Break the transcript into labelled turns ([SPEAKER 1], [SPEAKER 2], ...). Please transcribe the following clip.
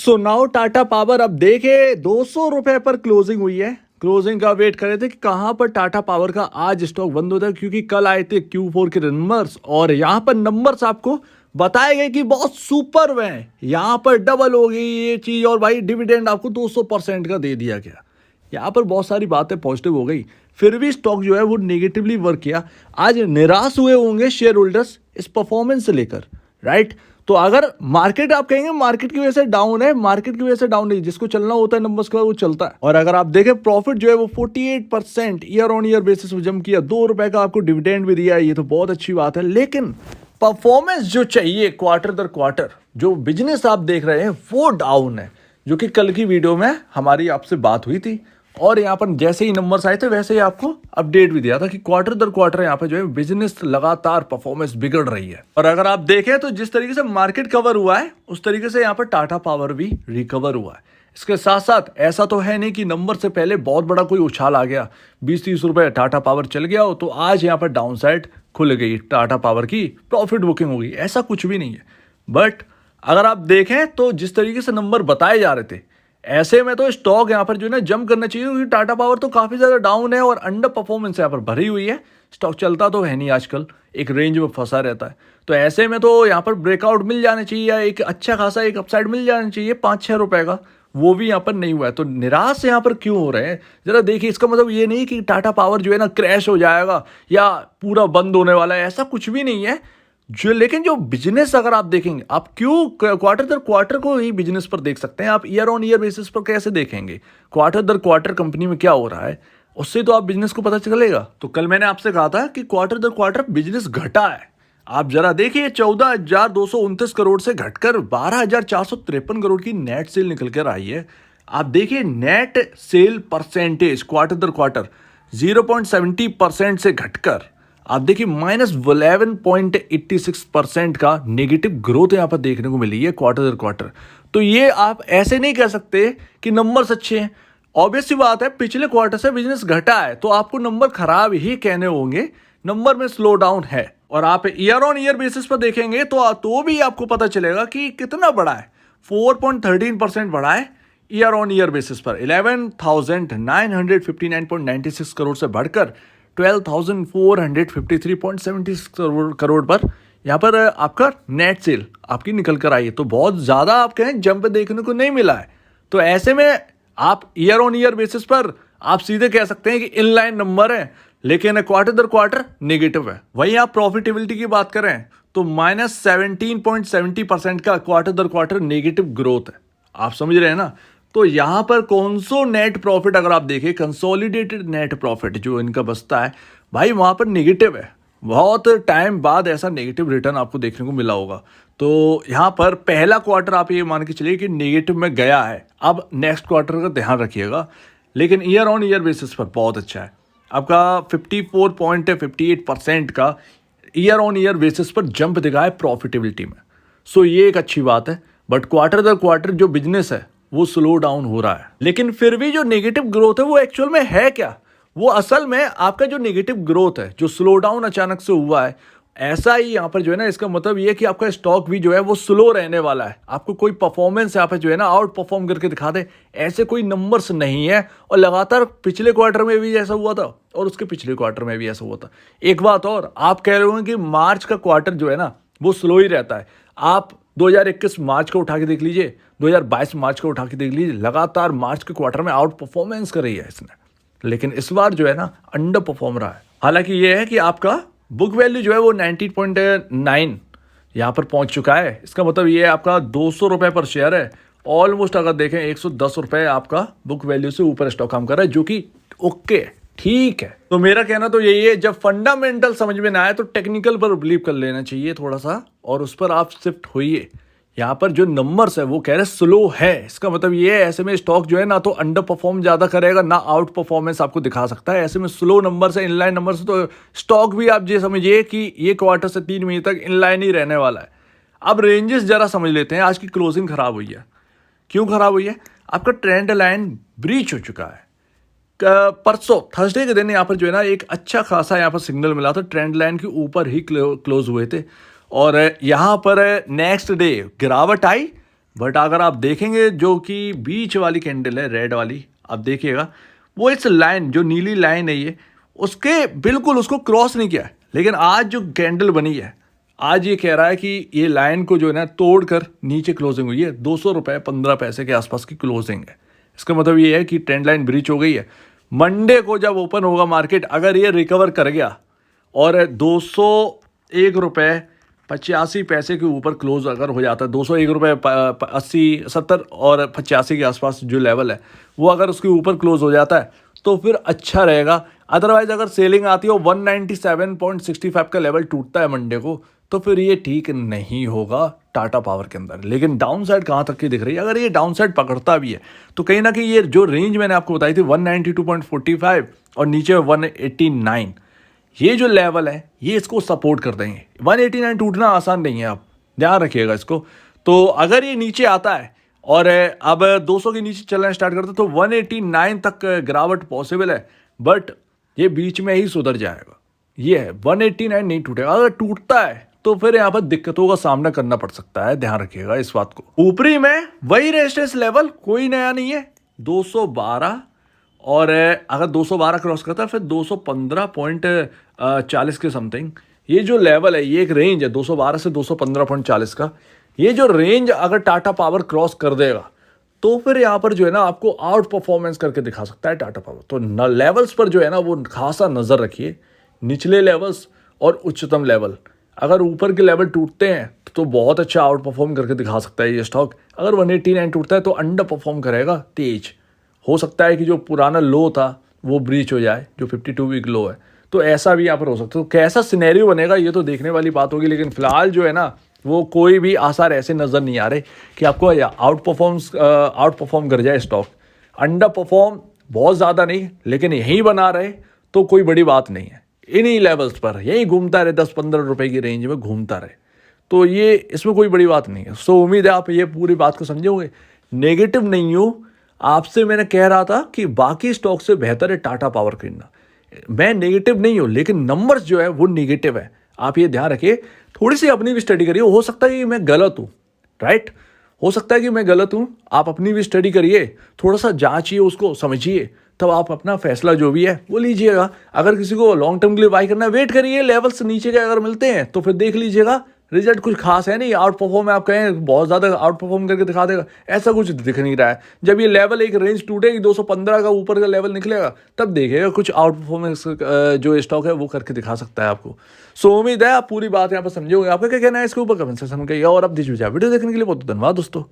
[SPEAKER 1] So now Tata power अब देखे 200 रुपए पर क्लोजिंग हुई है। क्लोजिंग का वेट कर रहे थे कि कहां पर टाटा पावर का आज स्टॉक बंद होता है, क्योंकि कल आए थे Q4 के नंबर्स और यहां पर नंबर्स आपको बताए गए कि बहुत सुपर हुए हैं, यहां पर डबल हो गई ये चीज और भाई डिविडेंड आपको 200% का दे दिया गया। यहाँ पर बहुत सारी बातें पॉजिटिव हो गई, फिर भी स्टॉक जो है वो नेगेटिवली वर्क किया। आज निराश हुए होंगे शेयर होल्डर्स इस परफॉर्मेंस से लेकर, राइट। तो अगर मार्केट आप कहेंगे मार्केट की वजह से डाउन है, मार्केट की वजह से डाउन नहीं, जिसको चलना होता है नंबर्स का वो चलता है। और अगर आप देखें प्रॉफिट जो है वो 48% ईयर ऑन ईयर बेसिस पे जम किया, ₹2 का आपको डिविडेंड भी दिया है, ये तो बहुत अच्छी बात है। लेकिन परफॉर्मेंस जो चाहिए क्वार्टर दर क्वार्टर, जो बिजनेस आप देख रहे हैं वो डाउन है, जो कि कल की वीडियो में हमारी आपसे बात हुई थी। और यहाँ पर जैसे ही नंबर्स आए थे वैसे ही आपको अपडेट भी दिया था कि क्वार्टर दर क्वार्टर यहाँ पे जो है बिजनेस लगातार परफॉर्मेंस बिगड़ रही है। और अगर आप देखें तो जिस तरीके से मार्केट कवर हुआ है उस तरीके से यहाँ पर टाटा पावर भी रिकवर हुआ है। इसके साथ साथ ऐसा तो है नहीं कि नंबर से पहले बहुत बड़ा कोई उछाल आ गया, 20-30 रुपए टाटा पावर चल गया हो तो आज यहाँ पर डाउन साइड खुल गई, टाटा पावर की प्रॉफिट बुकिंग होगी, ऐसा कुछ भी नहीं है। बट अगर आप देखें तो जिस तरीके से नंबर बताए जा रहे थे, ऐसे में तो स्टॉक यहाँ पर जो है ना जंप करना चाहिए, क्योंकि टाटा पावर तो काफी ज्यादा डाउन है और अंडर परफॉर्मेंस यहाँ पर भरी हुई है। स्टॉक चलता तो है नहीं आजकल, एक रेंज में फंसा रहता है। तो ऐसे में तो यहाँ पर ब्रेकआउट मिल जाना चाहिए या एक अच्छा खासा एक अपसाइड मिल जाना चाहिए 5-6 रुपए का, वो भी यहाँ पर नहीं हुआ है। तो निराश यहाँ पर क्यों हो रहे हैं जरा देखिए। इसका मतलब ये नहीं कि टाटा पावर जो है ना क्रैश हो जाएगा या पूरा बंद होने वाला है, ऐसा कुछ भी नहीं है। लेकिन जो बिजनेस अगर आप देखेंगे, आप क्यों क्वार्टर दर क्वार्टर को ही बिजनेस पर देख सकते हैं, आप ईयर ऑन ईयर बेसिस पर कैसे देखेंगे क्वार्टर दर क्वार्टर कंपनी में क्या हो रहा है, उससे तो आप बिजनेस को पता चलेगा। तो कल मैंने आपसे कहा था कि क्वार्टर दर क्वार्टर बिजनेस घटा है। आप जरा देखिए 14,229 करोड़ से घटकर 12,453 करोड़ की नेट सेल निकल कर आई है। आप देखिए नेट सेल परसेंटेज क्वार्टर दर क्वार्टर 0.70% से घटकर आप देखिए -11.86% का नेगेटिव ग्रोथ यहां पर देखने को मिली है क्वार्टर दर क्वार्टर। तो ये आप ऐसे नहीं कह सकते कि नंबर्स अच्छे हैं। ऑब्वियस सी बात है, पिछले क्वार्टर से बिजनेस घटा है तो आपको नंबर खराब ही कहने होंगे, नंबर में स्लो डाउन है। और आप ईयर ऑन ईयर बेसिस पर देखेंगे तो भी आपको पता चलेगा कि कितना बड़ा है, 4.13% बढ़ा है ईयर ऑन ईयर बेसिस पर, 11,959.96 करोड़ से बढ़कर 12,453.76 करोड़ पर यहाँ पर आपका नेट सेल आपकी निकल कर आई है। तो बहुत ज़्यादा आप कहें जंप देखने को नहीं मिला है। तो ऐसे में आप ईयर ऑन ईयर बेसिस पर आप सीधे कह सकते हैं कि इनलाइन नंबर है, लेकिन क्वार्टर दर क्वार्टर नेगेटिव है। वहीं आप प्रॉफिटेबिलिटी की बात करें तो -17.70% का क्वार्टर दर क्वार्टर नेगेटिव ग्रोथ है। आप समझ रहे हैं ना। तो यहां पर कौन सो नेट प्रॉफिट अगर आप देखें, कंसोलिडेटेड नेट प्रॉफिट जो इनका बचता है भाई वहां पर नेगेटिव है। बहुत टाइम बाद ऐसा नेगेटिव रिटर्न आपको देखने को मिला होगा। तो यहां पर पहला क्वार्टर आप ये मान के चलिए कि नेगेटिव में गया है। अब नेक्स्ट क्वार्टर का ध्यान रखिएगा, लेकिन ईयर ऑन ईयर बेसिस पर बहुत अच्छा है आपका 54.58% का ईयर ऑन ईयर बेसिस पर जंप दिखा है प्रॉफिटेबिलिटी में। सो ये एक अच्छी बात है। बट क्वार्टर दर क्वार्टर जो बिजनेस है वो स्लो डाउन हो रहा है। लेकिन फिर भी जो नेगेटिव ग्रोथ है वो एक्चुअल में है क्या, वो असल में आपका जो नेगेटिव ग्रोथ है, जो स्लो डाउन अचानक से हुआ है, ऐसा ही यहाँ पर जो है ना, इसका मतलब ये कि आपका स्टॉक भी जो है वो स्लो रहने वाला है। आपको कोई परफॉर्मेंस यहाँ पर जो है ना आउट परफॉर्म करके दिखा दे, ऐसे कोई नंबर्स नहीं है। और लगातार पिछले क्वार्टर में भी ऐसा हुआ था और उसके पिछले क्वार्टर में भी ऐसा हुआ था। एक बात और, आप कह रहे हो कि मार्च का क्वार्टर जो है ना वो स्लो ही रहता है। आप 2021 मार्च को उठा के देख लीजिए, 2022 मार्च को उठा के देख लीजिए, लगातार मार्च के क्वार्टर में आउट परफॉर्मेंस कर रही है इसने। लेकिन इस बार जो है ना अंडर परफॉर्म रहा है। हालांकि ये है कि आपका बुक वैल्यू जो है वो 19.9 यहाँ पर पहुंच चुका है। इसका मतलब ये है आपका 200 रुपए पर शेयर है। ऑलमोस्ट अगर देखें 110 रुपए आपका बुक वैल्यू से ऊपर स्टॉक काम कर रहा है, जो कि ओके ठीक है। तो मेरा कहना तो यही है, जब फंडामेंटल समझ में ना आए तो टेक्निकल पर बिलीव कर लेना चाहिए थोड़ा सा, और उस पर आप शिफ्ट होइए। यहाँ पर जो नंबर्स है वो कह रहे स्लो है, इसका मतलब ये है ऐसे में स्टॉक जो है ना तो अंडर परफॉर्म ज्यादा करेगा ना आउट परफॉर्मेंस आपको दिखा सकता है। ऐसे में स्लो नंबर से इनलाइन नंबर से तो स्टॉक भी आप ये समझिए कि ये क्वार्टर से 3 महीने तक इनलाइन ही रहने वाला है। अब रेंजेस जरा समझ लेते हैं। आज की क्लोजिंग खराब हुई है, क्यों खराब हुई है? आपका ट्रेंड लाइन ब्रीच हो चुका है। परसों थर्सडे के दिन यहाँ पर जो है ना एक अच्छा खासा यहाँ पर सिग्नल मिला था, ट्रेंड लाइन के ऊपर ही क्लोज हुए थे और यहाँ पर नेक्स्ट डे गिरावट आई, बट अगर आप देखेंगे जो कि बीच वाली कैंडल है रेड वाली, आप देखिएगा वो इस लाइन जो नीली लाइन है ये उसके बिल्कुल उसको क्रॉस नहीं किया है। लेकिन आज जो कैंडल बनी है आज ये कह रहा है कि ये लाइन को जो है ना तोड़कर नीचे क्लोजिंग हुई है। 200 रुपये 15 पैसे के आसपास की क्लोजिंग है। इसका मतलब ये है कि ट्रेंड लाइन ब्रीच हो गई है। मंडे को जब ओपन होगा मार्केट, अगर ये रिकवर कर गया और 201 रुपये 85 पैसे के ऊपर क्लोज अगर हो जाता है, 201 रुपये 80 70 और 85 के आसपास जो लेवल है वो अगर उसके ऊपर क्लोज हो जाता है तो फिर अच्छा रहेगा। अदरवाइज अगर सेलिंग आती हो 197.65 का लेवल टूटता है मंडे को तो फिर ये ठीक नहीं होगा टाटा पावर के अंदर। लेकिन डाउन साइड कहाँ तक की दिख रही है, अगर ये डाउन साइड पकड़ता भी है तो कहीं ना कहीं ये जो रेंज मैंने आपको बताई थी 192.45 और नीचे 189, ये जो लेवल है ये इसको सपोर्ट कर देंगे। 189 टूटना आसान नहीं है, आप ध्यान रखिएगा इसको। तो अगर ये नीचे आता है और अब 200 के नीचे चलना स्टार्ट करता है तो 189 तक गिरावट पॉसिबल है, बट ये बीच में ही सुधर जाएगा। ये है 189 नहीं टूटेगा। अगर टूटता है तो फिर यहाँ पर दिक्कतों का सामना करना पड़ सकता है, ध्यान रखिएगा इस बात को। ऊपरी में वही रेजिस्टेंस लेवल, कोई नया नहीं है, 212 और अगर 212 क्रॉस करता है फिर 215.40 के समथिंग ये जो लेवल है, ये एक रेंज है 212 से 215.40 का। ये जो रेंज अगर टाटा पावर क्रॉस कर देगा तो फिर यहाँ पर जो है ना आपको आउट परफॉर्मेंस करके दिखा सकता है टाटा पावर। तो न लेवल्स पर जो है ना वो खासा नज़र रखिए, निचले लेवल्स और उच्चतम लेवल। अगर ऊपर के लेवल टूटते हैं तो बहुत अच्छा आउट परफॉर्म करके दिखा सकता है ये स्टॉक। अगर 189 टूटता है तो अंडर परफॉर्म करेगा तेज। हो सकता है कि जो पुराना लो था वो ब्रीच हो जाए, जो 52 वीक लो है, तो ऐसा भी यहाँ पर हो सकता है। तो कैसा सिनेरियो बनेगा ये तो देखने वाली बात होगी। लेकिन फिलहाल जो है ना वो कोई भी आसार ऐसे नज़र नहीं आ रहे कि आपको आउट परफॉर्म कर जाए स्टॉक। अंडर परफॉर्म बहुत ज़्यादा नहीं, लेकिन यहीं बना रहे तो कोई बड़ी बात नहीं है। इन्हीं लेवल्स पर यहीं घूमता रहे, 10-15 रुपए की रेंज में घूमता रहे, तो ये इसमें कोई बड़ी बात नहीं है। सो उम्मीद है आप ये पूरी बात को समझोगे। नेगेटिव नहीं हूँ, आपसे मैंने कह रहा था कि बाकी स्टॉक से बेहतर है टाटा पावर खरीदना। मैं नेगेटिव नहीं हूँ, लेकिन नंबर्स जो है वो नेगेटिव है। आप ये ध्यान रखिए, थोड़ी सी अपनी भी स्टडी करिए। हो सकता है कि मैं गलत हूँ, राइट, हो सकता है कि मैं गलत हूँ। आप अपनी भी स्टडी करिए, थोड़ा सा जांचिए, उसको समझिए, तब आप अपना फैसला जो भी है वो लीजिएगा। अगर किसी को लॉन्ग टर्म के लिए बाई करना है, वेट करिए, लेवल्स नीचे के अगर मिलते हैं तो फिर देख लीजिएगा। रिजल्ट कुछ खास है नहीं, आउट परफॉर्म आप कहें बहुत ज़्यादा आउट परफॉर्म करके दिखा देगा, ऐसा कुछ दिख नहीं रहा है। जब ये लेवल एक रेंज टूटेगी 215 का ऊपर का लेवल निकलेगा तब देखिएगा कुछ आउट परफॉर्मेंस जो स्टॉक है वो करके दिखा सकता है आपको। सो उम्मीद है आप पूरी बात यहाँ पर समझोगे। आपका क्या कहना है इसके ऊपर कमेंट सेक्शन में कहिए। और अब वीडियो देखने के लिए बहुत धन्यवाद दोस्तों।